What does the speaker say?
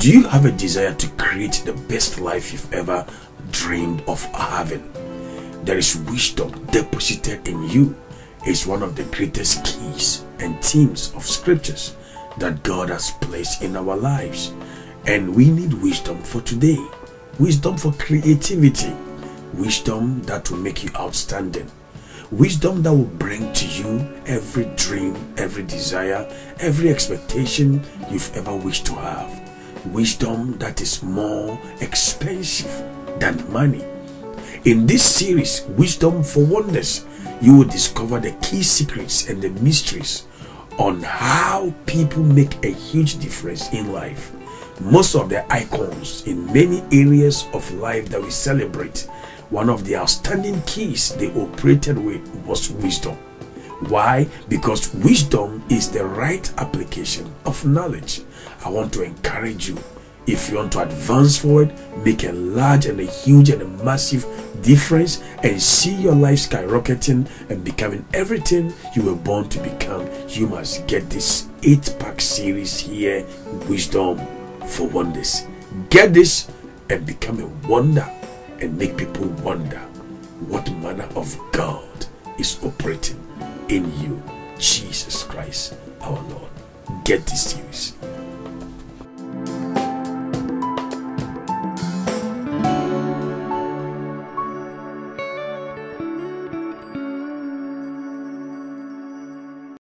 Do you have a desire to create the best life you've ever dreamed of having? There is wisdom deposited in you. It's one of the greatest keys and themes of scriptures that God has placed in our lives. And we need wisdom for today. Wisdom for creativity. Wisdom that will make you outstanding. Wisdom that will bring to you every dream, every desire, every expectation you've ever wished to have. Wisdom that is more expensive than money. In this series, Wisdom for Wonders, you will discover the key secrets and the mysteries on how people make a huge difference in life. Most of the icons in many areas of life that we celebrate, one of the outstanding keys they operated with was wisdom. Why? Because wisdom is the right application of knowledge. I want to encourage you, if you want to advance forward, make a large and a huge and a massive difference, and see your life skyrocketing and becoming everything you were born to become, you must get this 8-pack series here, Wisdom for Wonders. Get this and become a wonder and make people wonder what manner of God is operating in you. Jesus Christ our Lord. Get this series.